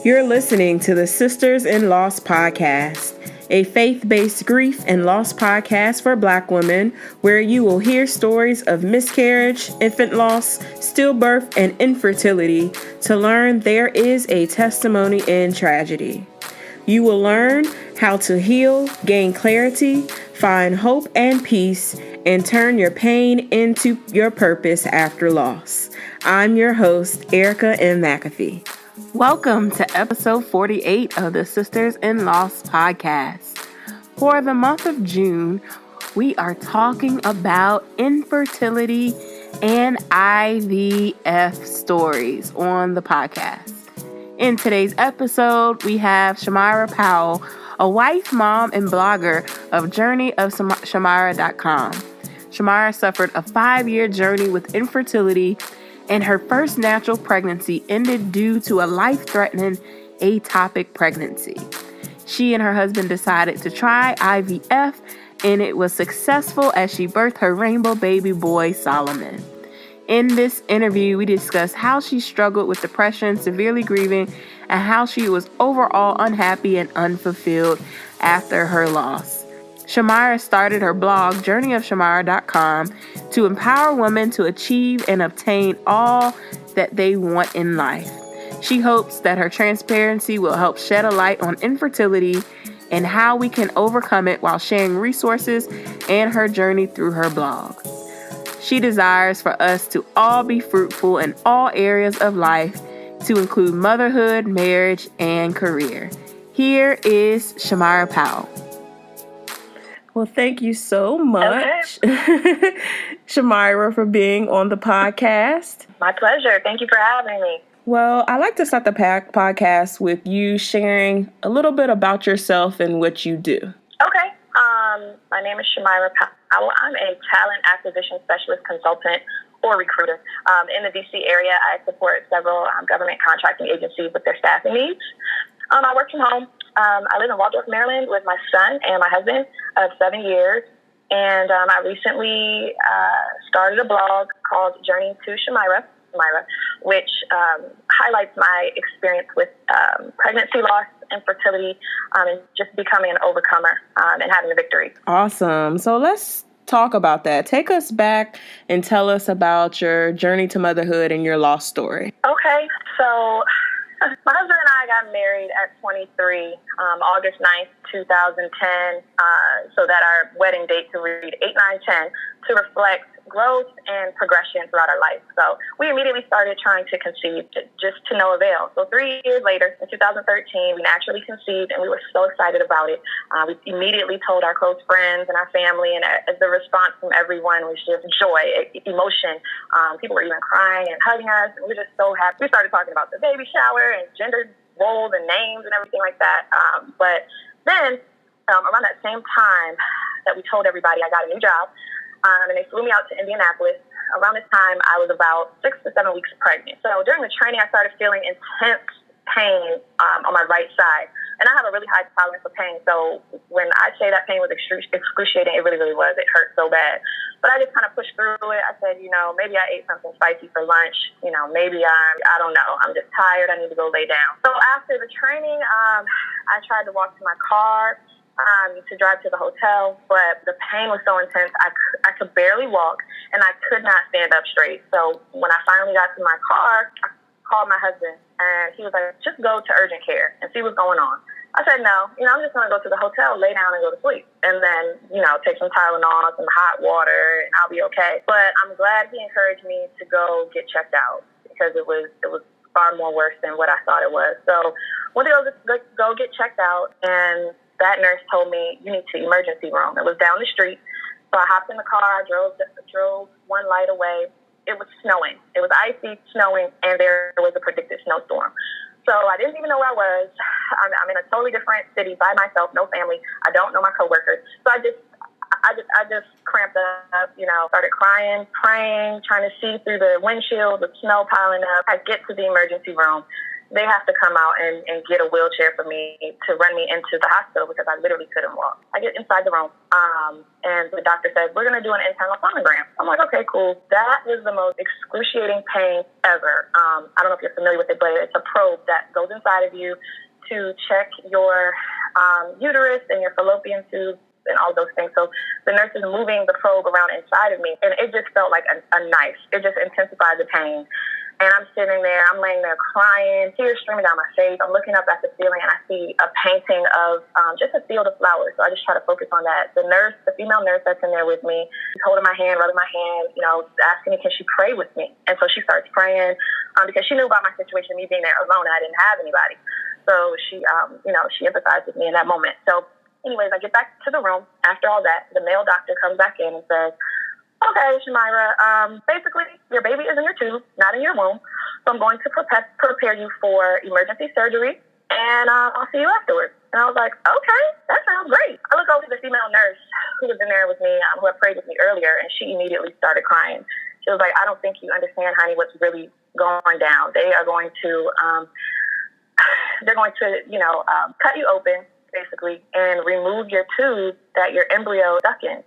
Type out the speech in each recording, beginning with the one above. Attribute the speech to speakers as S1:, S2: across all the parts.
S1: You're listening to the Sisters in Loss podcast, a faith-based grief and loss podcast for Black women, where you will hear stories of miscarriage, infant loss, stillbirth, and infertility to learn there is a testimony in tragedy. You will learn how to heal, gain clarity, find hope and peace, and turn your pain into your purpose after loss. I'm your host, Erica M. McAfee. Welcome to episode 48 of the Sisters in Loss podcast. For the month of June, we are talking about infertility and IVF stories on the podcast. In today's episode, we have Chimyra Powell, a wife, mom, and blogger of journeyofchimyra.com. Chimyra suffered a 5-year journey with infertility, and her first natural pregnancy ended due to a life-threatening ectopic pregnancy. She and her husband decided to try IVF, and it was successful as she birthed her rainbow baby boy, Solomon. In this interview, we discuss how she struggled with depression, severely grieving, and how she was overall unhappy and unfulfilled after her loss. Chimyra started her blog, journeyofchimyra.com, to empower women to achieve and obtain all that they want in life. She hopes that her transparency will help shed a light on infertility and how we can overcome it while sharing resources and her journey through her blog. She desires for us to all be fruitful in all areas of life, to include motherhood, marriage, and career. Here is Chimyra Powell. Well, thank you so much, Chimyra, for being on the podcast.
S2: My pleasure. Thank you for having me.
S1: Well, I like to start the podcast with you sharing a little bit about yourself and what you do.
S2: Okay. My name is Chimyra Powell. I'm a talent acquisition specialist consultant or recruiter. In the D.C. area, I support several government contracting agencies with their staffing needs. I work from home. I live in Waldorf, Maryland with my son and my husband of 7 years. And I recently started a blog called Journey to Chimyra, which highlights my experience with pregnancy loss, infertility, and just becoming an overcomer and having a victory.
S1: Awesome. So let's talk about that. Take us back and tell us about your journey to motherhood and your loss story.
S2: Okay. So my husband and I got married at 23, August 9th, 2010, so that our wedding date could read 8-9-10 to reflect growth and progression throughout our life. So we immediately started trying to conceive, just to no avail. So 3 years later, in 2013, we naturally conceived, and we were so excited about it. We immediately told our close friends and our family, and the response from everyone was just joy, emotion. People were even crying and hugging us, and we were just so happy. We started talking about the baby shower and gender roles and names and everything like that. But then, around that same time that we told everybody, I got a new job. And they flew me out to Indianapolis. Around this time, I was about 6 to 7 weeks pregnant. So during the training, I started feeling intense pain on my right side. And I have a really high tolerance for pain. So when I say that pain was excruciating, it really, really was. It hurt so bad. But I just kind of pushed through it. I said, maybe I ate something spicy for lunch. Maybe I don't know. I'm just tired. I need to go lay down. So after the training, I tried to walk to my car to drive to the hotel, but the pain was so intense, I could barely walk, and I could not stand up straight. So when I finally got to my car, I called my husband, and he was like, just go to urgent care and see what's going on. I said, no, I'm just going to go to the hotel, lay down, and go to sleep, and then, take some Tylenol, some hot water, and I'll be okay. But I'm glad he encouraged me to go get checked out, because it was far more worse than what I thought it was. So I went to go get checked out, and that nurse told me, you need to emergency room. It was down the street. So I hopped in the car, I drove one light away. It was snowing. It was icy, snowing, and there was a predicted snowstorm. So I didn't even know where I was. I'm in a totally different city by myself, no family. I don't know my coworkers. So I just cramped up, started crying, praying, trying to see through the windshield with snow piling up. I get to the emergency room. they have to come out and get a wheelchair for me to run me into the hospital because I literally couldn't walk. I get inside the room, and the doctor says, we're going to do an internal sonogram. I'm like, okay, cool. That was the most excruciating pain ever. I don't know if you're familiar with it, but it's a probe that goes inside of you to check your uterus and your fallopian tubes and all those things. So the nurse is moving the probe around inside of me, and it just felt like a knife. It just intensified the pain. And I'm sitting there, I'm laying there crying, tears streaming down my face. I'm looking up at the ceiling, and I see a painting of just a field of flowers. So I just try to focus on that. The nurse, the female nurse that's in there with me, she's holding my hand, rubbing my hand, asking me, can she pray with me? And so she starts praying because she knew about my situation, me being there alone, and I didn't have anybody. So she, she empathized with me in that moment. So anyways, I get back to the room. After all that, the male doctor comes back in and says, okay, Chimyra, basically, your baby is in your tube, not in your womb. So I'm going to prepare you for emergency surgery, and I'll see you afterwards. And I was like, okay, that sounds great. I look over to the female nurse who was in there with me, who had prayed with me earlier, and she immediately started crying. She was like, I don't think you understand, honey, what's really going down. They are going to, cut you open, basically, and remove your tube that your embryo stuck in.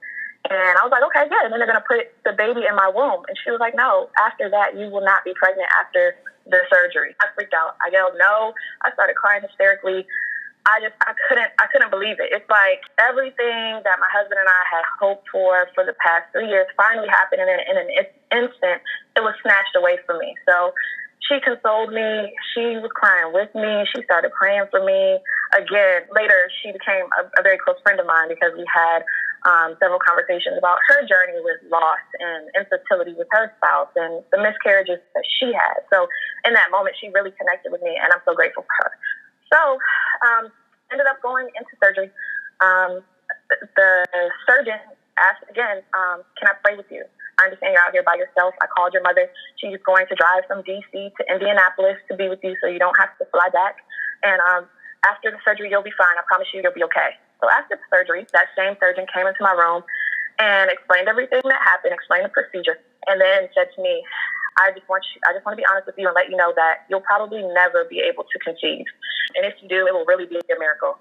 S2: And I was like, okay, good. And then they're going to put the baby in my womb. And she was like, no, after that, you will not be pregnant after the surgery. I freaked out. I yelled no. I started crying hysterically. I couldn't believe it. It's like everything that my husband and I had hoped for the past 3 years finally happened in an instant. It was snatched away from me. So she consoled me. She was crying with me. She started praying for me. Again, later, she became a very close friend of mine because we had several conversations about her journey with loss and infertility with her spouse and the miscarriages that she had. So in that moment, she really connected with me, and I'm so grateful for her. So ended up going into surgery. The surgeon asked again, can I pray with you? I understand you're out here by yourself. I called your mother. She's going to drive from D.C. to Indianapolis to be with you so you don't have to fly back. And after the surgery, you'll be fine. I promise you, you'll be okay. So after the surgery, that same surgeon came into my room and explained everything that happened, explained the procedure, and then said to me, I just want to be honest with you and let you know that you'll probably never be able to conceive. And if you do, it will really be a miracle.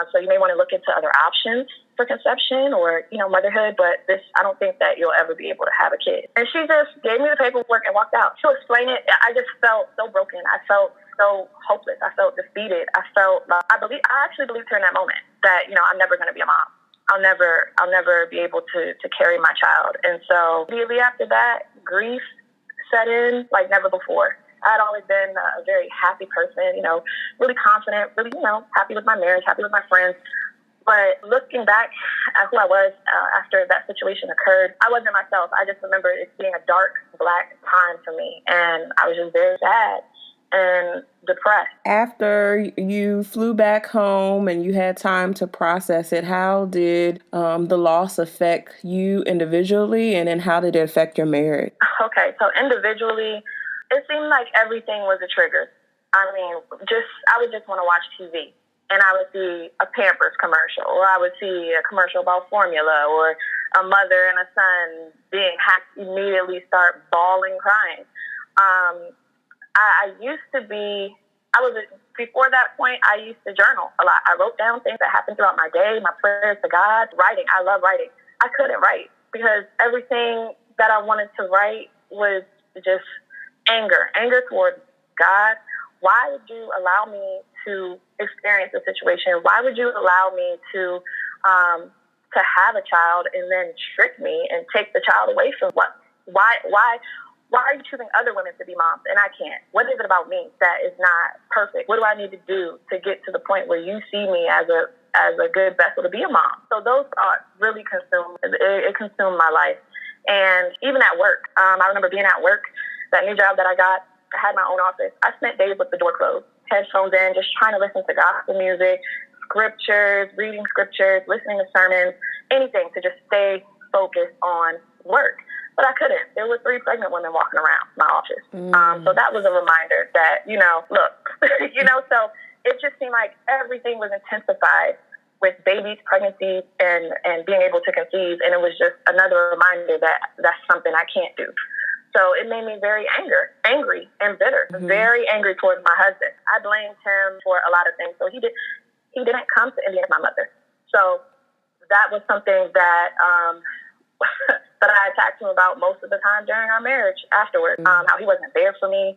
S2: So you may want to look into other options for conception or, motherhood, but I don't think that you'll ever be able to have a kid. And she just gave me the paperwork and walked out. To explain it, I just felt so broken. I felt so hopeless. I felt defeated. I actually believed her in that moment that, I'm never going to be a mom. I'll never be able to carry my child. And so immediately after that, grief set in like never before. I had always been a very happy person, really confident, really, happy with my marriage, happy with my friends. But looking back at who I was after that situation occurred, I wasn't myself. I just remember it being a dark, black time for me. And I was just very sad and depressed.
S1: After you flew back home and you had time to process it, how did the loss affect you individually, and then how did it affect your marriage?
S2: Okay, so individually, it seemed like everything was a trigger. I mean, I would just want to watch TV, and I would see a Pampers commercial, or I would see a commercial about formula, or a mother and a son being hacked, immediately start bawling, crying. Before that point, I used to journal a lot. I wrote down things that happened throughout my day, my prayers to God, writing. I love writing. I couldn't write because everything that I wanted to write was just anger towards God. Why would you allow me to experience a situation? Why would you allow me to have a child and then trick me and take the child away from what? Why are you choosing other women to be moms and I can't? What is it about me that is not perfect? What do I need to do to get to the point where you see me as a good vessel to be a mom? So those thoughts really consumed my life. And even at work, I remember being at work, that new job that I got, I had my own office. I spent days with the door closed, headphones in, just trying to listen to gospel music, scriptures, reading scriptures, listening to sermons, anything to just stay focused on work. But I couldn't. There were 3 pregnant women walking around my office. So that was a reminder that, look, so it just seemed like everything was intensified with babies, pregnancies, and being able to conceive. And it was just another reminder that that's something I can't do. So it made me very angry and bitter, very angry towards my husband. I blamed him for a lot of things. So he didn't come to India with my mother. So that was something that that I attacked him about most of the time during our marriage afterwards. How he wasn't there for me.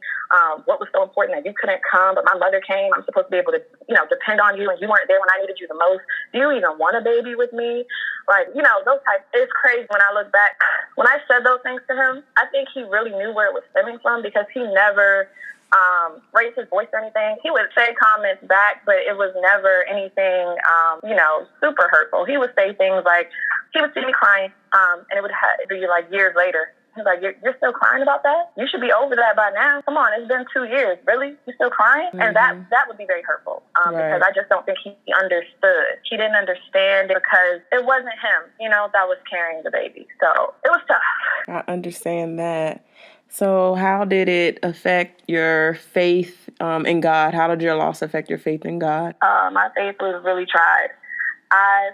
S2: What was so important that you couldn't come, but my mother came. I'm supposed to be able to, depend on you, and you weren't there when I needed you the most. Do you even want a baby with me? Like, those types. It's crazy when I look back. When I said those things to him, I think he really knew where it was stemming from, because he never raised his voice or anything. He would say comments back, but it was never anything, super hurtful. He would say things like, he would see me crying, and it would be like years later. He's like, you're still crying about that? You should be over that by now. Come on, it's been 2 years. Really? You're still crying? And that would be very hurtful, because I just don't think he understood. He didn't understand because it wasn't him, that was carrying the baby. So it was tough.
S1: I understand that. So how did it affect your faith in God? How did your loss affect your faith in God?
S2: My faith was really tried. I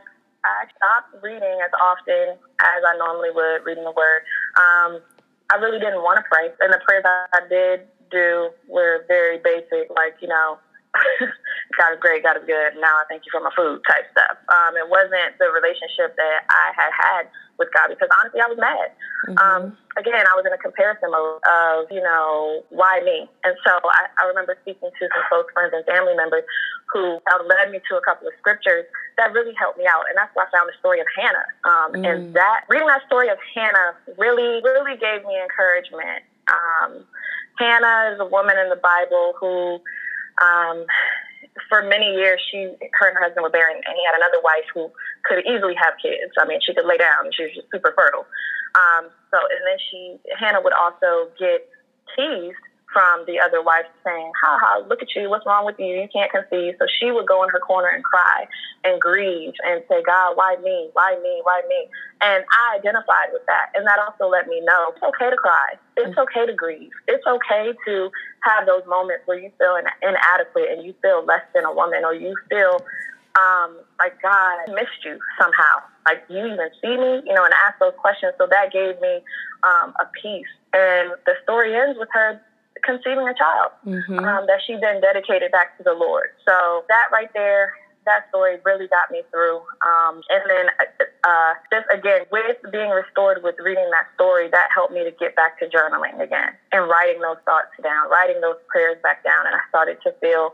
S2: stopped reading as often as I normally would, reading the Word. I really didn't want to pray. And the prayers I did do were very basic, like, God is great, God is good, now I thank you for my food type stuff. It wasn't the relationship that I had with God, because honestly, I was mad. Again, I was in a comparison mode of, why me? And so I remember speaking to some close friends and family members who led me to a couple of scriptures that really helped me out. And that's why I found the story of Hannah. And reading that story of Hannah really, really gave me encouragement. Hannah is a woman in the Bible who, for many years, her and her husband were barren, and he had another wife who could easily have kids. I mean, she could lay down, and she was just super fertile. And then Hannah would also get teased from the other wife, saying, ha, look at you, what's wrong with you? You can't conceive. So she would go in her corner and cry and grieve and say, God, why me? Why me? Why me? And I identified with that. And that also let me know it's okay to cry. It's okay to grieve. It's okay to have those moments where you feel inadequate and you feel less than a woman, or you feel like God missed you somehow. Like, you even see me, and ask those questions. So that gave me a peace. And the story ends with her conceiving a child that she then dedicated back to the Lord. So that right there, that story really got me through. And then just again, with being restored with reading that story, that helped me to get back to journaling again and writing those thoughts down, writing those prayers back down. And I started to feel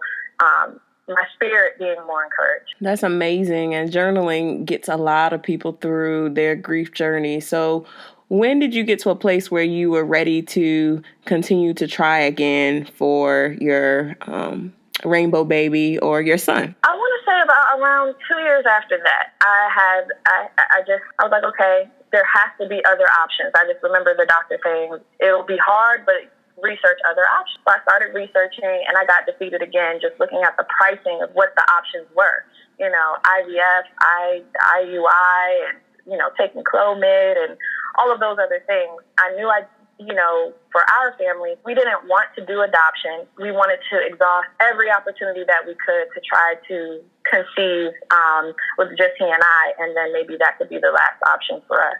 S2: my spirit being more encouraged.
S1: That's amazing. And journaling gets a lot of people through their grief journey. So when did you get to a place where you were ready to continue to try again for your rainbow baby or your son?
S2: I want to say about around 2 years after that, I was like, okay, there has to be other options. I just remember the doctor saying it'll be hard, but research other options. So I started researching, and I got defeated again, just looking at the pricing of what the options were. IVF, IUI, and taking Clomid and all of those other things. I knew for our family, we didn't want to do adoption. We wanted to exhaust every opportunity that we could to try to conceive with just he and I, and then maybe that could be the last option for us.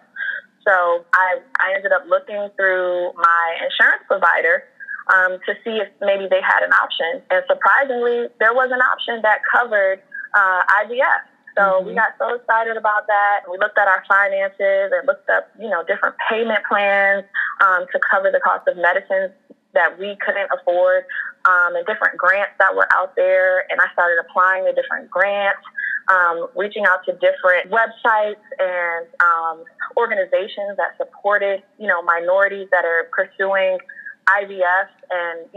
S2: So I ended up looking through my insurance provider to see if maybe they had an option. And surprisingly, there was an option that covered IVF. So we got so excited about that. We looked at our finances and looked up, different payment plans to cover the cost of medicines that we couldn't afford, and different grants that were out there. And I started applying to different grants, reaching out to different websites and organizations that supported, minorities that are pursuing IVF and,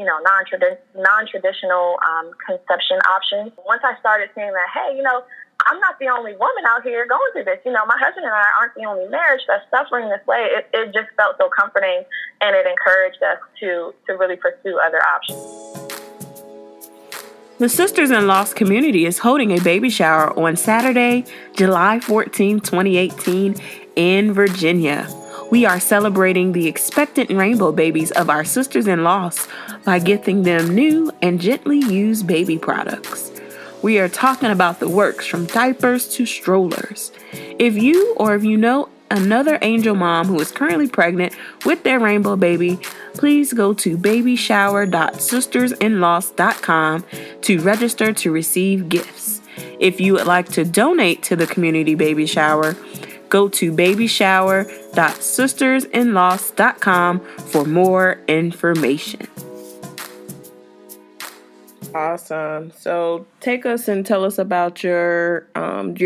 S2: non-traditional conception options. Once I started seeing that, hey, I'm not the only woman out here going through this. My husband and I aren't the only marriage that's suffering this way. It just felt so comforting, and it encouraged us to really pursue other options.
S1: The Sisters in Loss community is holding a baby shower on Saturday, July 14, 2018 in Virginia. We are celebrating the expectant rainbow babies of our sisters in loss by gifting them new and gently used baby products. We are talking about the works from diapers to strollers. If you know another angel mom who is currently pregnant with their rainbow baby, please go to babyshower.sistersinloss.com to register to receive gifts. If you would like to donate to the community baby shower, go to babyshower.sistersinloss.com for more information. Awesome. So take us and tell us about your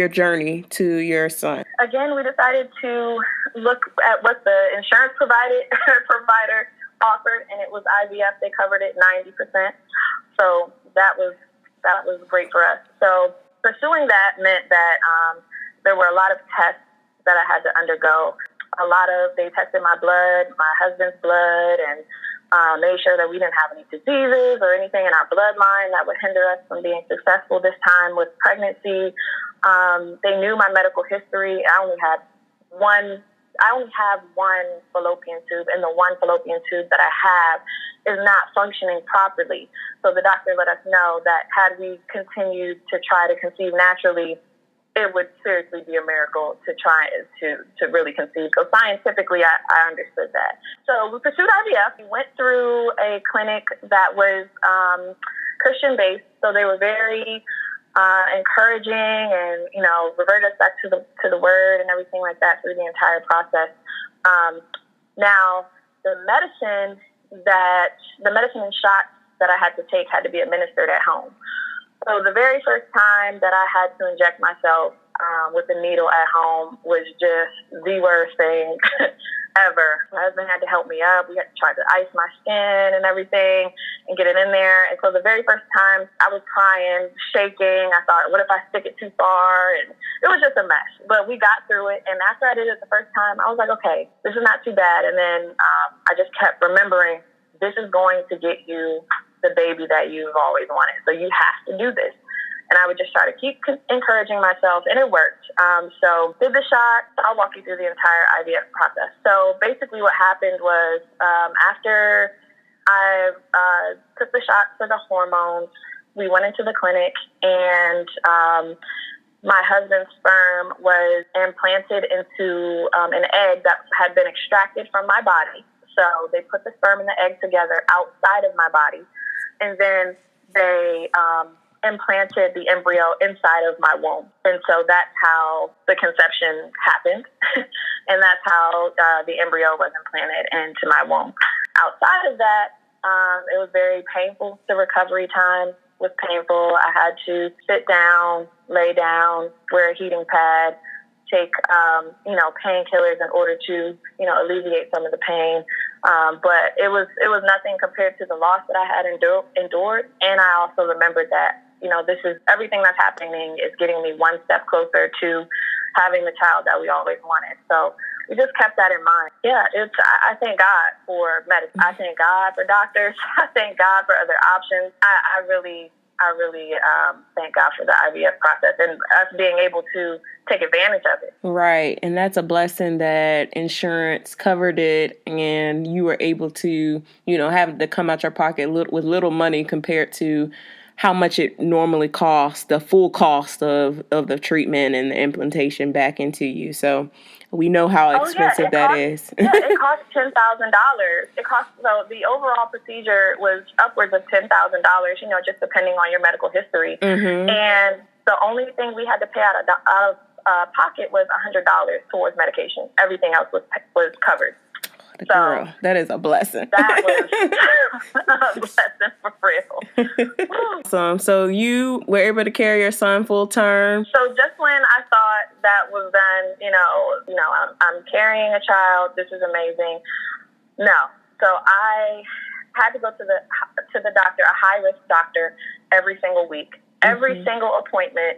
S1: journey to your son.
S2: Again, we decided to look at what the insurance provider offered, and it was IVF. They covered it 90%. So that was great for us. So pursuing that meant that there were a lot of tests that I had to undergo. They tested my blood, my husband's blood, and made sure that we didn't have any diseases or anything in our bloodline that would hinder us from being successful this time with pregnancy. They knew my medical history. I only have one fallopian tube, and the one fallopian tube that I have is not functioning properly. So the doctor let us know that had we continued to try to conceive naturally, it would seriously be a miracle to try to really conceive. So scientifically, I understood that. So we pursued IVF. We went through a clinic that was Christian-based, so they were very encouraging and, reverted us back to the word and everything like that through the entire process. Now, the medicine and shots that I had to take had to be administered at home. So the very first time that I had to inject myself with a needle at home was just the worst thing ever. My husband had to help me up. We had to try to ice my skin and everything and get it in there. And so the very first time I was crying, shaking. I thought, what if I stick it too far? And it was just a mess. But we got through it. And after I did it the first time, I was like, okay, this is not too bad. And then I just kept remembering, this is going to get you the baby that you've always wanted. So you have to do this. And I would just try to keep encouraging myself, and it worked. So did the shot. I'll walk you through the entire IVF process. So basically what happened was after I took the shot for the hormones, we went into the clinic, and my husband's sperm was implanted into an egg that had been extracted from my body. So they put the sperm and the egg together outside of my body, and then they implanted the embryo inside of my womb. And so that's how the conception happened. And that's how the embryo was implanted into my womb. Outside of that, it was very painful. The recovery time was painful. I had to sit down, lay down, wear a heating pad, take, painkillers in order to, alleviate some of the pain. But it was nothing compared to the loss that I had endured. And I also remembered that, this is everything that's happening is getting me one step closer to having the child that we always wanted. So we just kept that in mind. Yeah, I thank God for medicine. I thank God for doctors. I thank God for other options. I really thank God for the IVF process and us being able to take advantage of it.
S1: Right. And that's a blessing that insurance covered it and you were able to, have to come out your pocket with little money compared to how much it normally costs, the full cost of the treatment and the implantation back into you. So we know how expensive that is.
S2: It cost $10,000. So the overall procedure was upwards of $10,000, just depending on your medical history. Mm-hmm. And the only thing we had to pay out of pocket was $100 towards medication. Everything else was covered.
S1: Girl, that is a blessing.
S2: That was a blessing for real.
S1: Awesome. So you were able to carry your son full term?
S2: So just when I thought that was done, I'm carrying a child. This is amazing. No. So I had to go to the doctor, a high-risk doctor, every single week. Every single appointment,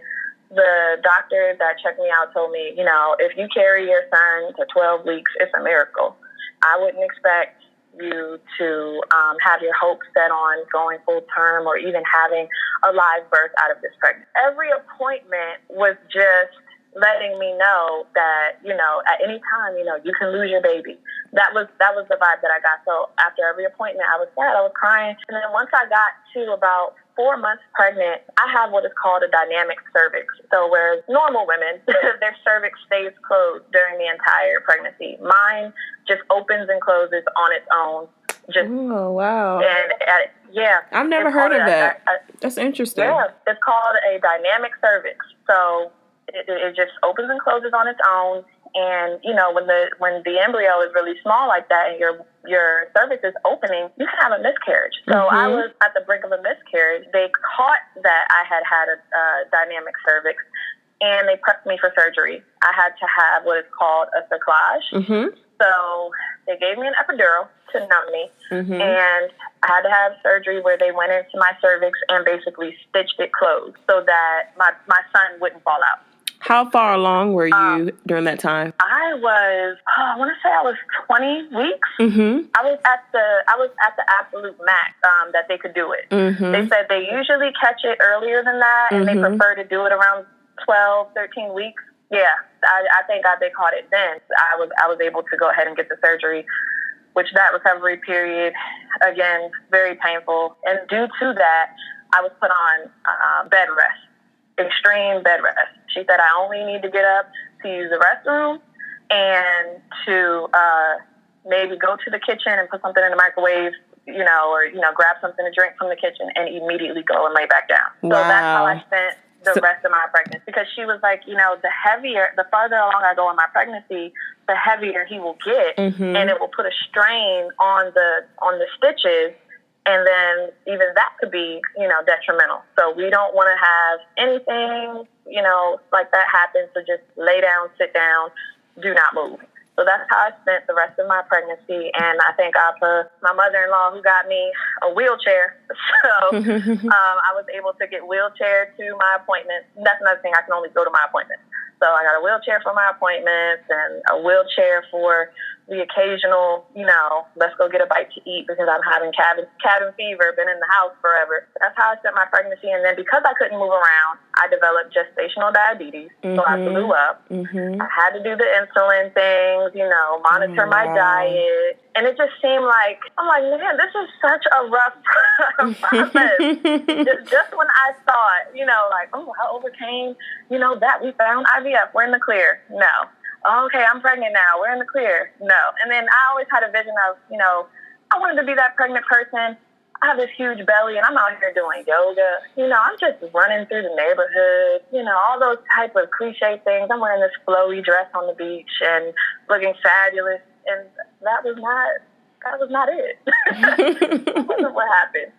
S2: the doctor that checked me out told me, if you carry your son to 12 weeks, it's a miracle. I wouldn't expect you to have your hopes set on going full term or even having a live birth out of this pregnancy. Every appointment was just letting me know that, at any time, you can lose your baby. That was the vibe that I got. So after every appointment, I was sad, I was crying. And then once I got to about 4 months pregnant, I have what is called a dynamic cervix. So whereas normal women, their cervix stays closed during the entire pregnancy. Mine just opens and closes on its own.
S1: Oh, wow.
S2: And yeah.
S1: I've never heard of that. That's interesting.
S2: Yeah, it's called a dynamic cervix. So it just opens and closes on its own. And, you know, when the embryo is really small like that and your cervix is opening, you can have a miscarriage. So I was at the brink of a miscarriage. They caught that I had a dynamic cervix, and they prepped me for surgery. I had to have what is called a cerclage. So they gave me an epidural to numb me, and I had to have surgery where they went into my cervix and basically stitched it closed so that my son wouldn't fall out.
S1: How far along were you during that time?
S2: I want to say I was 20 weeks. I was at the absolute max that they could do it. They said they usually catch it earlier than that, and they prefer to do it around 12, 13 weeks. Yeah, I thank God they caught it then. I was able to go ahead and get the surgery, which that recovery period, again, very painful. And due to that, I was put on bed rest. Extreme bed rest. She said I only need to get up to use the restroom and to maybe go to the kitchen and put something in the microwave, or grab something to drink from the kitchen and immediately go and lay back down. So that's how I spent the rest of my pregnancy, because she was like, the farther along I go in my pregnancy, the heavier he will get, and it will put a strain on the stitches. And then even that could be, detrimental. So we don't want to have anything, like that happen. So just lay down, sit down, do not move. So that's how I spent the rest of my pregnancy. And I thank God for my mother-in-law who got me a wheelchair. So I was able to get wheelchair to my appointments. That's another thing. I can only go to my appointments. So I got a wheelchair for my appointments and a wheelchair for the occasional, let's go get a bite to eat because I'm having cabin fever, been in the house forever. That's how I spent my pregnancy. And then because I couldn't move around, I developed gestational diabetes. So I blew up. I had to do the insulin things, monitor my diet. And it just seemed like, I'm like, man, this is such a rough process. just when I thought, I overcame, that we found IVF, we're in the clear. No. Okay, I'm pregnant now. We're in the clear. No. And then I always had a vision of, I wanted to be that pregnant person. I have this huge belly and I'm out here doing yoga. I'm just running through the neighborhood, all those type of cliche things. I'm wearing this flowy dress on the beach and looking fabulous. And that was not it. That wasn't what happened.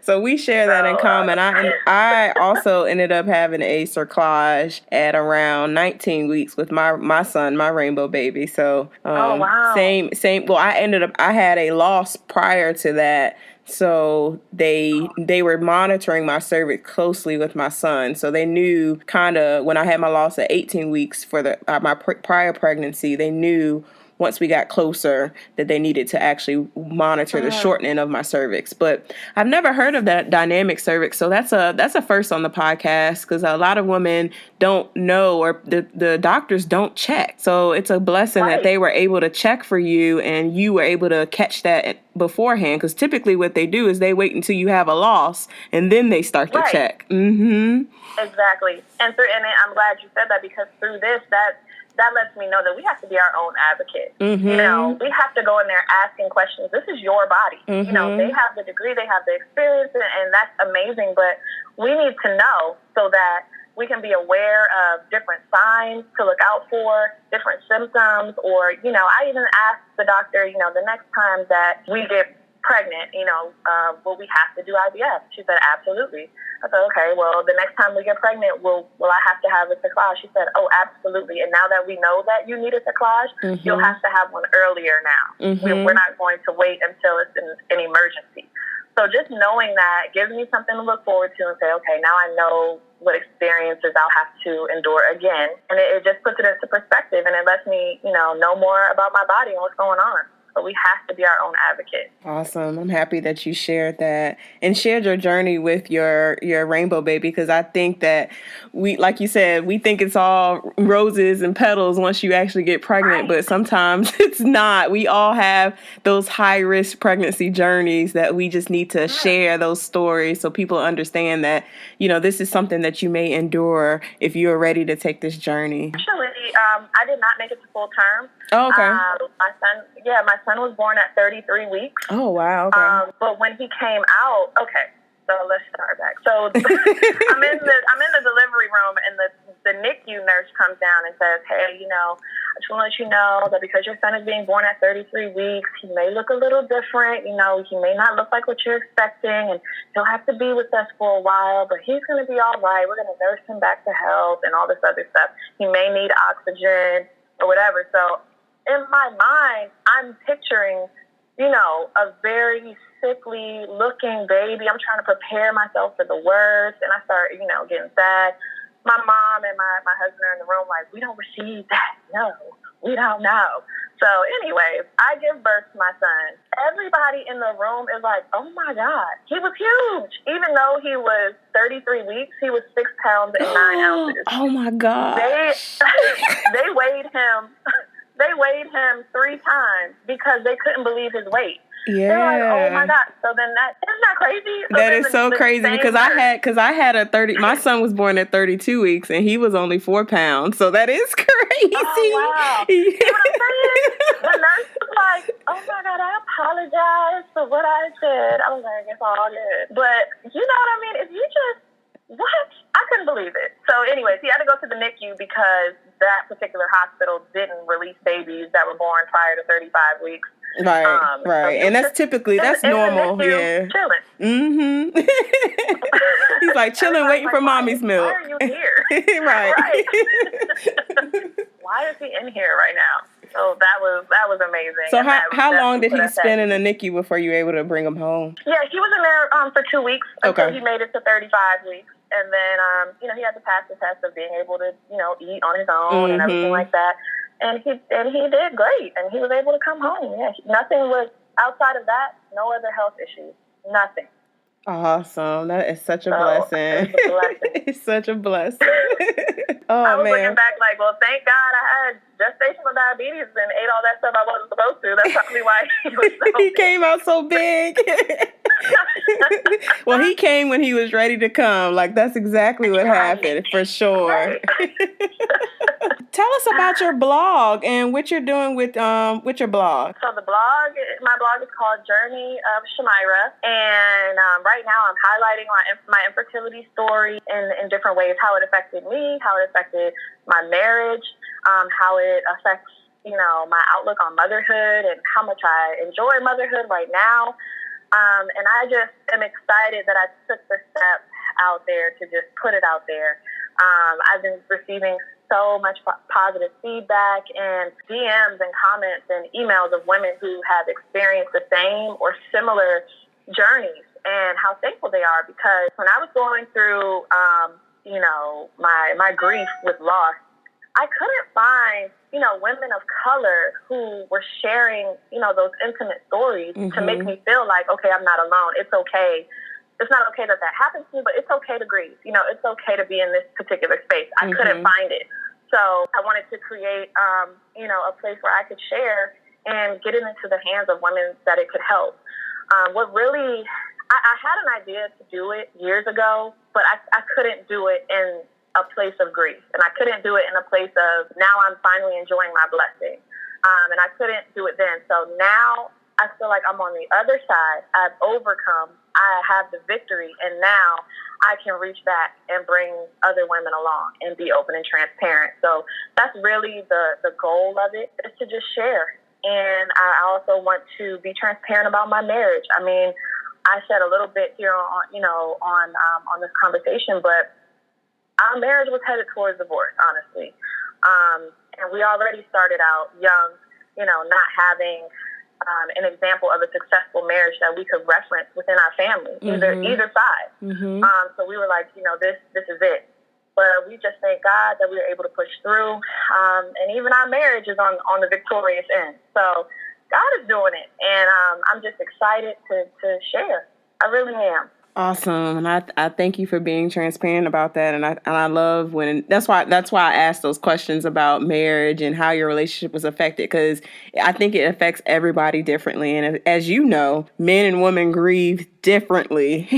S1: So we share that in common. I also ended up having a cerclage at around 19 weeks with my son, my rainbow baby. So same. Well, I had a loss prior to that. So they were monitoring my cervix closely with my son. So they knew kind of when I had my loss at 18 weeks for my prior pregnancy, they knew once we got closer that they needed to actually monitor the shortening of my cervix. But I've never heard of that dynamic cervix. So that's a first on the podcast, because a lot of women don't know, or the doctors don't check. So it's a blessing that they were able to check for you and you were able to catch that beforehand, because typically what they do is they wait until you have a loss and then they start to check.
S2: Exactly. And I'm glad you said that, because through this, that lets me know that we have to be our own advocate. We have to go in there asking questions. This is your body. They have the degree, they have the experience, and that's amazing. But we need to know so that we can be aware of different signs to look out for, different symptoms, or, I even asked the doctor, the next time that we get pregnant, will we have to do IVF? She said, absolutely. I said, okay, well, the next time we get pregnant, will I have to have a cerclage? She said, oh, absolutely. And now that we know that you need a cerclage, you'll have to have one earlier now. We're not going to wait until it's an emergency. So just knowing that gives me something to look forward to and say, okay, now I know what experiences I'll have to endure again. And it just puts it into perspective, and it lets me, know more about my body and what's going on. So we have to be our own advocate.
S1: Awesome. I'm happy that you shared that and shared your journey with your rainbow baby, because I think that we, like you said, we think it's all roses and petals once you actually get pregnant, but sometimes it's not. We all have those high-risk pregnancy journeys that we just need to share those stories so people understand that, this is something that you may endure if you're ready to take this journey.
S2: Actually, I did not make it to full term.
S1: Oh, okay.
S2: My son was born at 33 weeks.
S1: Oh, wow. Okay.
S2: But when he came out, so let's start back. So I'm in the delivery room, and the NICU nurse comes down and says, "Hey, I just want to let you know that because your son is being born at 33 weeks, he may look a little different. He may not look like what you're expecting, and he'll have to be with us for a while, but he's going to be all right. We're going to nurse him back to health and all this other stuff. He may need oxygen or whatever." So in my mind, I'm picturing, a very sickly looking baby. I'm trying to prepare myself for the worst, and I start, getting sad. My mom and my husband are in the room like, "We don't receive that. No, we don't know." So anyways, I give birth to my son. Everybody in the room is like, "Oh my God, he was huge." Even though he was 33 weeks, he was 6 pounds and 9 ounces.
S1: Oh my God.
S2: They weighed him. They weighed him 3 times because they couldn't believe his weight.
S1: Yeah.
S2: They were like, "Oh my God." So then isn't that crazy? So
S1: that is so crazy because I had my son was born at 32 weeks and he was only 4 pounds. So that is crazy.
S2: Oh, wow. You know what I'm saying? The nurse was like, "Oh my God, I apologize for what I said." I was like, "It's all good." But you know what I mean? If you just, what? I couldn't believe it. So anyways, he had to go to the NICU because that particular hospital didn't release babies that were born prior to 35 weeks.
S1: Right, right.
S2: So
S1: and that's typically, that's normal. Yeah.
S2: Chilling.
S1: Mm-hmm. He's like chilling, waiting for mommy's milk.
S2: Why are you here?
S1: Right.
S2: Why is he in here right now? So that was amazing.
S1: So how long did he spend in the NICU before you were able to bring him home?
S2: Yeah, he was in there for 2 weeks until he made it to 35 weeks. And then, he had to pass the test of being able to, eat on his own and everything like that. And he did great, and he was able to come home. Yeah, nothing was outside of that. No other health issues. Nothing.
S1: Awesome. That is such a blessing.
S2: It was a blessing.
S1: It's such a blessing. Oh,
S2: I was
S1: man.
S2: looking back like, well, thank God I had gestational diabetes and ate all that stuff I wasn't supposed to. That's probably why he was so
S1: He came out so big. Well, he came when he was ready to come. Like, that's exactly what happened, for sure.
S2: Right.
S1: Tell us about your blog and what you're doing with your blog.
S2: So my blog is called Journey of Chimyra, and right now I'm highlighting my infertility story in different ways, how it affected me, how it affected my marriage, how it affects, my outlook on motherhood and how much I enjoy motherhood right now. And I just am excited that I took the step out there to just put it out there. I've been receiving so much positive feedback and DMs and comments and emails of women who have experienced the same or similar journeys, and how thankful they are, because when I was going through, my grief with loss, I couldn't find, women of color who were sharing, those intimate stories to make me feel like, okay, I'm not alone. It's okay. It's not okay that happens to me, but it's okay to grieve. It's okay to be in this particular space. I couldn't find it. So I wanted to create, a place where I could share and get it into the hands of women that it could help. I had an idea to do it years ago, but I couldn't do it in a place of grief. And I couldn't do it in a place of, now I'm finally enjoying my blessing. And I couldn't do it then. So now I feel like I'm on the other side. I've overcome. I have the victory. And now I can reach back and bring other women along and be open and transparent. So that's really the goal of it, is to just share. And I also want to be transparent about my marriage. I mean, I said a little bit here on this conversation, but our marriage was headed towards divorce, honestly. And we already started out young, not having an example of a successful marriage that we could reference within our family, either side. So we were like, this is it. But we just thank God that we were able to push through. And even our marriage is on the victorious end. So God is doing it. And I'm just excited to share. I really am.
S1: Awesome. And I thank you for being transparent about that. And I love when that's why I asked those questions about marriage and how your relationship was affected, because I think it affects everybody differently. And as you know, men and women grieve differently.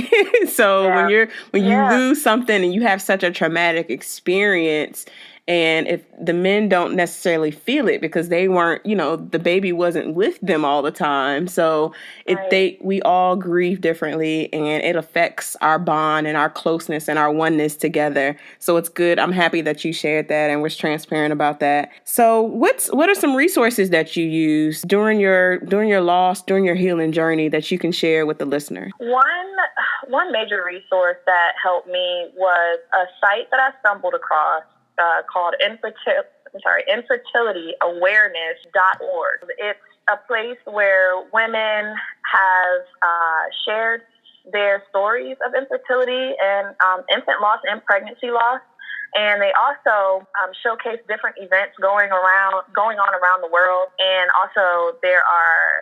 S1: So when you lose something and you have such a traumatic experience, and if the men don't necessarily feel it because they weren't, the baby wasn't with them all the time. So we all grieve differently, and it affects our bond and our closeness and our oneness together. So it's good. I'm happy that you shared that and was transparent about that. So what are some resources that you use during your loss, during your healing journey that you can share with the listener?
S2: One major resource that helped me was a site that I stumbled across called infertilityawareness.org. It's a place where women have shared their stories of infertility and infant loss and pregnancy loss. And they also showcase different events going on around the world. And also there are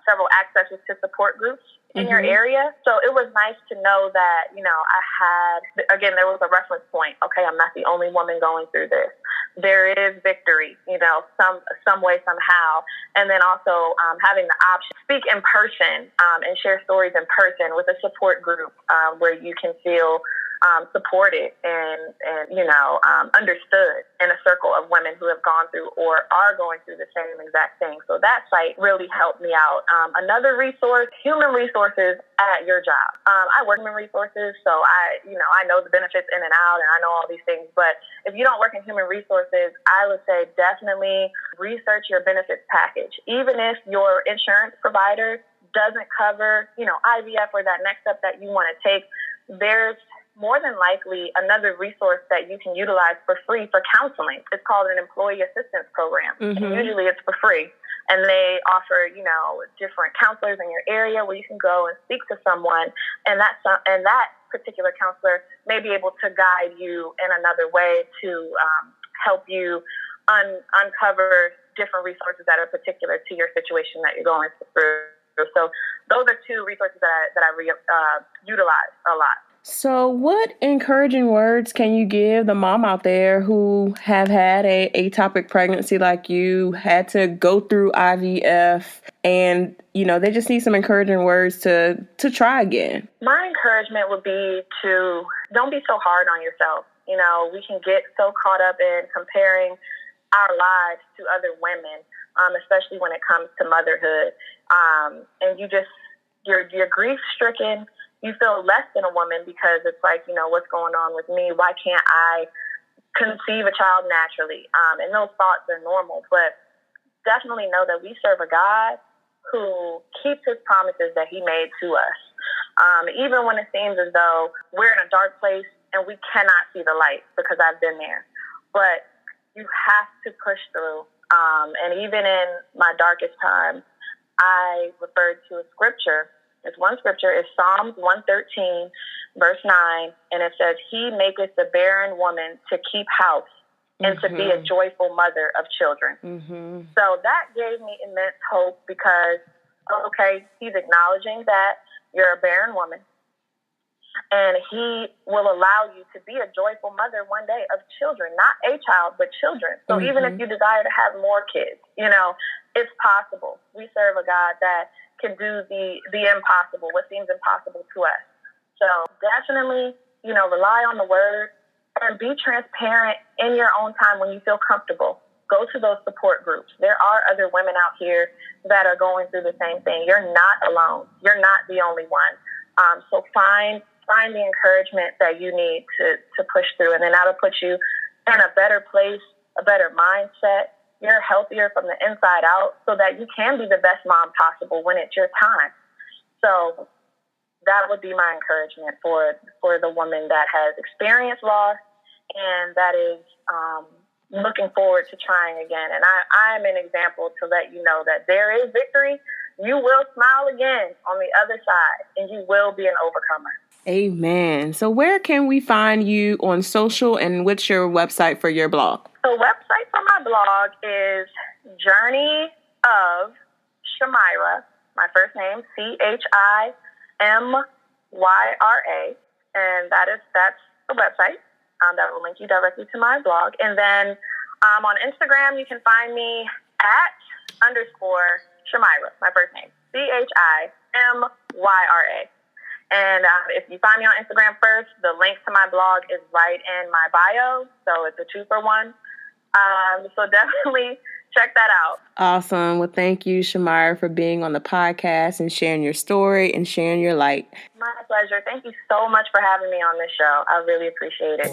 S2: several accesses to support groups in your area. So it was nice to know that, there was a reference point. Okay, I'm not the only woman going through this. There is victory, some way, somehow. And then also having the option to speak in person and share stories in person with a support group where you can feel supported and understood in a circle of women who have gone through or are going through the same exact thing. So that site really helped me out. Another resource, human resources at your job. I work in human resources, so I know the benefits in and out, and I know all these things. But if you don't work in human resources, I would say definitely research your benefits package. Even if your insurance provider doesn't cover, IVF or that next step that you want to take, there's more than likely another resource that you can utilize for free for counseling. It's called an employee assistance program. And usually it's for free. And they offer, different counselors in your area where you can go and speak to someone. And that particular counselor may be able to guide you in another way to help you uncover different resources that are particular to your situation that you're going through. So those are two resources that I utilize a lot.
S1: So what encouraging words can you give the mom out there who have had a ectopic pregnancy like you, had to go through IVF, and, they just need some encouraging words to try again?
S2: My encouragement would be to don't be so hard on yourself. We can get so caught up in comparing our lives to other women, especially when it comes to motherhood. And you're grief-stricken. You feel less than a woman because it's like, what's going on with me? Why can't I conceive a child naturally? And those thoughts are normal, but definitely know that we serve a God who keeps his promises that he made to us. Even when it seems as though we're in a dark place and we cannot see the light, because I've been there. But you have to push through. And even in my darkest time, I referred to a scripture. It's one scripture is Psalms 113, verse 9, and it says, "He maketh the barren woman to keep house and to be a joyful mother of children." So that gave me immense hope because, he's acknowledging that you're a barren woman, and he will allow you to be a joyful mother one day of children, not a child, but children. So even if you desire to have more kids, it's possible. We serve a God that can do the impossible, what seems impossible to us. So definitely, rely on the word and be transparent in your own time when you feel comfortable. Go to those support groups. There are other women out here that are going through the same thing. You're not alone. You're not the only one. So find the encouragement that you need to push through, and then that'll put you in a better place, a better mindset. You're healthier from the inside out so that you can be the best mom possible when it's your time. So that would be my encouragement for the woman that has experienced loss and that is looking forward to trying again. And I'm an example to let you know that there is victory. You will smile again on the other side, and you will be an overcomer.
S1: Amen. So where can we find you on social, and what's your website for your blog?
S2: The website for my blog is Journey of Chimyra, my first name, Chimyra, and that's the website. That will link you directly to my blog. And then on Instagram, you can find me at _Chimyra, my first name, Chimyra. And if you find me on Instagram first, the link to my blog is right in my bio. So it's a 2-for-1. So definitely check that out.
S1: Awesome. Well, thank you, Chimyra, for being on the podcast and sharing your story and sharing your light.
S2: My pleasure. Thank you so much for having me on this show. I really appreciate it.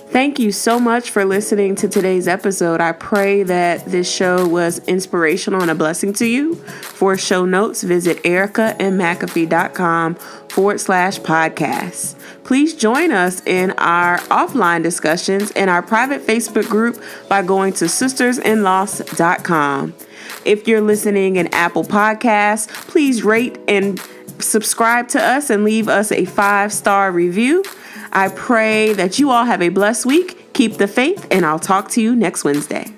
S1: Thank you so much for listening to today's episode. I pray that this show was inspirational and a blessing to you. For show notes, visit ericamcafee.com/podcast. Please join us in our offline discussions in our private Facebook group by going to sistersinloss.com. If you're listening in Apple Podcasts, please rate and subscribe to us and leave us a 5-star review. I pray that you all have a blessed week. Keep the faith, and I'll talk to you next Wednesday.